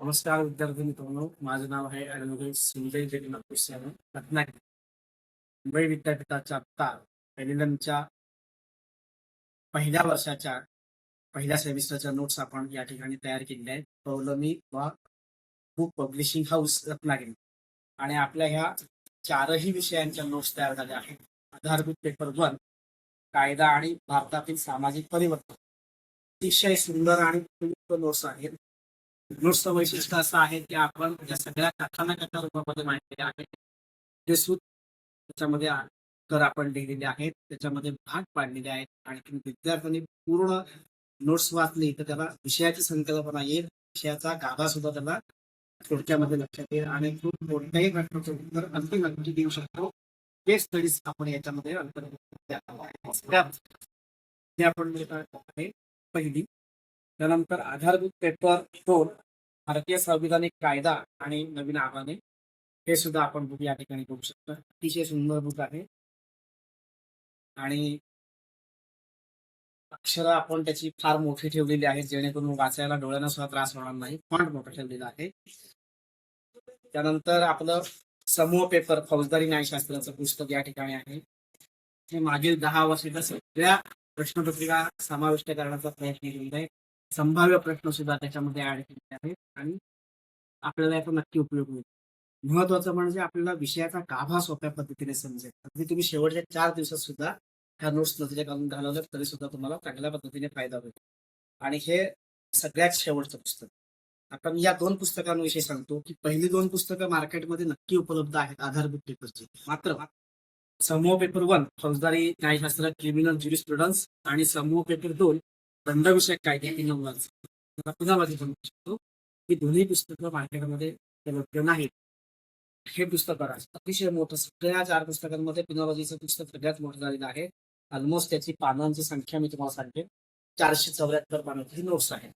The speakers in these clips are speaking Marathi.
नमस्कार विद्यार्थी मित्रांनो, माझं नाव आहे ॲडव्होकेट संजय जगन्नाथ कुसुम, रत्नागिरी. मुंबई विद्यापीठाच्या आत्ता एलएलएमच्या पहिल्या वर्षाच्या पहिल्या सेमिस्टरच्या नोट्स आपण या ठिकाणी तयार केलेल्या आहेत. पौलमी व बुक पब्लिशिंग हाऊस रत्नागिरी. आणि आपल्या ह्या चारही विषयांच्या नोट्स तयार झाल्या आहेत. आधारभूत पेपर 1, कायदा आणि भारतातील सामाजिक परिवर्तन. अतिशय सुंदर आणि उपयुक्त नोट्स आहेत. नोट्सचं वैशिष्ट्य असं आहे की आपण या सगळ्या कथानक कथा रूपामध्ये मांडलेल्या आहेत. ते सूत त्याच्यामध्ये कर आपण लिहिलेले आहेत, त्याच्यामध्ये भाग पाडलेले आहेत. आणि विद्यार्थ्यांनी पूर्ण नोट्स वाचली तर त्याला विषयाची संकल्पना येईल, विषयाचा गाभा सुद्धा त्याला थोडक्यामध्ये लक्षात येईल आणि तो कोणत्याही प्रश्नाचं उत्तर अंतिम नक्की देऊ शकतो. केस स्टडीज आपण याच्यामध्ये अंतर्गत आपण आहे पहिली. त्यानंतर आधारभूत पेपर 2, भारतीय संविधानिक कायदा आणि नवीन आव्हाने, हे सुद्धा आपण बुक या ठिकाणी बघू शकतो. अतिशय सुंदर बुक आहे आणि अक्षरं आपण त्याची फार मोठी ठेवलेली आहेत जेणेकरून वाचायला डोळ्यांना सुद्धा त्रास होणार नाही. फॉन्ट मोठं ठेवलेलं आहे. त्यानंतर आपलं समूह पेपर फौजदारी न्यायशास्त्राचं पुस्तक या ठिकाणी आहे. हे मागील 10 वर्षाच्या सगळ्या प्रश्नपत्रिका समाविष्ट करण्याचा प्रयत्न केलेला आहे. संभाव्य प्रश्न सुद्धा त्याच्यामध्ये ऍड केलेले आहेत आणि आपल्याला याचा नक्की उपयोग होईल. महत्वाचं म्हणजे आपल्याला विषयाचा गाभा सोप्या पद्धतीने समजेल. अगदी तुम्ही शेवटच्या 4 दिवसात सुद्धा ह्या नोट्स नजरे घालून घालवलं तरी सुद्धा तुम्हाला चांगल्या पद्धतीने फायदा होईल. आणि हे सगळ्यात शेवटचं पुस्तक. आता मी या 2 पुस्तकांविषयी सांगतो की पहिली 2 पुस्तकं मार्केटमध्ये नक्की उपलब्ध आहेत आधारभूत पेपरची. मात्र समूह पेपर 1 फौजदारी न्यायशास्त्र क्रिमिनल ज्युरिस्प्रुडन्स आणि समूह पेपर 2 दंडविषयक कायदे पुन्हा सांगू शकतो की दोन्ही पुस्तकं मार्केटमध्ये उपलब्ध नाहीत. हे पुस्तक अतिशय मोठं, सगळ्या 4 पुस्तकांमध्ये पिनॉलॉजीचं पुस्तक सगळ्यात मोठं झालेलं आहे. ऑलमोस्ट त्याची पानांची संख्या मी तुम्हाला सांगते, 474 पानांची नोट्स आहे.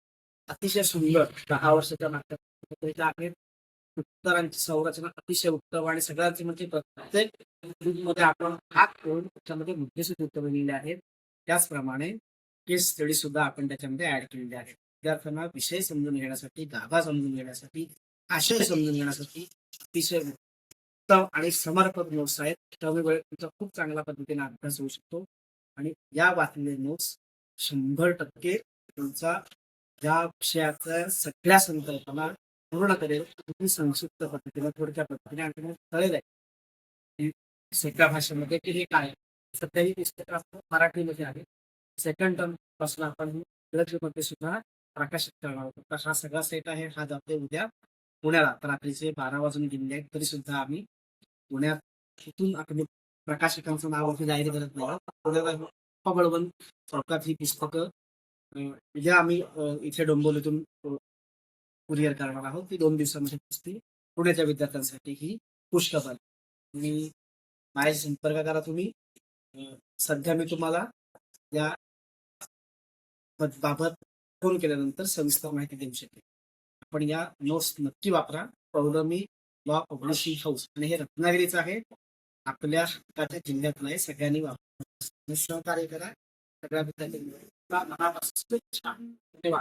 अतिशय सुंदर 10 वर्षाच्या मागच्या आहेत. उत्तरांची संरचना अतिशय उत्तम आणि सगळ्यांची म्हणजे प्रत्येक ग्रुपमध्ये आपण हात करून त्याच्यामध्ये मुद्दे सुद्धा उत्तर दिलेले आहेत. त्याचप्रमाणे केस स्टडी सुद्धा आपण त्याच्यामध्ये ऍड केलेले आहेत. विद्यार्थ्यांना विषय समजून घेण्यासाठी, गाभा समजून घेण्यासाठी, आशय समजून घेण्यासाठी अतिशय उत्तम आणि समर्पक नोट्स आहेत. त्यामुळे तुमचा खूप चांगल्या पद्धतीने अभ्यास होऊ शकतो आणि या वाचलेले नोट्स 100% तुमचा या विषयाच्या सगळ्या संकल्पना पूर्ण करेल. तुम्ही संक्षिप्त पद्धतीने, थोडक्या पद्धतीने आणि कळेल सोप्या भाषेमध्ये की हे काय. सध्या ही पुस्तकं मराठीमध्ये आहे. सेकंड टर्म पासून आपण इंग्रजीमध्ये सुद्धा प्रकाशित करणार आहोत. तर हा सगळा सेट आहे, हा जाते उद्या पुण्याला. तर रात्रीचे 12 वाजून गेलेले आहेत तरी सुद्धा आम्ही पुण्यात तिथून आपण प्रकाशकांचं नाव जाहीर करत नाही. पुण्याला बळवंत चौकात ही पुस्तकं उद्या आम्ही इथे डोंबिवलीतून कुरिअर करणार आहोत. ती 2 दिवसांमध्ये पुस्तके पुण्याच्या विद्यार्थ्यांसाठी ही पुस्तक आली. मी माझ्याशी संपर्क करा तुम्ही. सध्या मी तुम्हाला या बाबत फोन केल्यानंतर सविस्तर माहिती देऊ शकेल. आपण या नोट्स नक्की वापरा. पौलमी लॉ पब्लिशिंग हाऊस आणि हे रत्नागिरीचं आहे, आपल्या जिल्ह्यात नाही. सगळ्यांनी वापरा, सहकार्य करा. सगळ्या विद्यार्थ्यांनी धन्यवाद.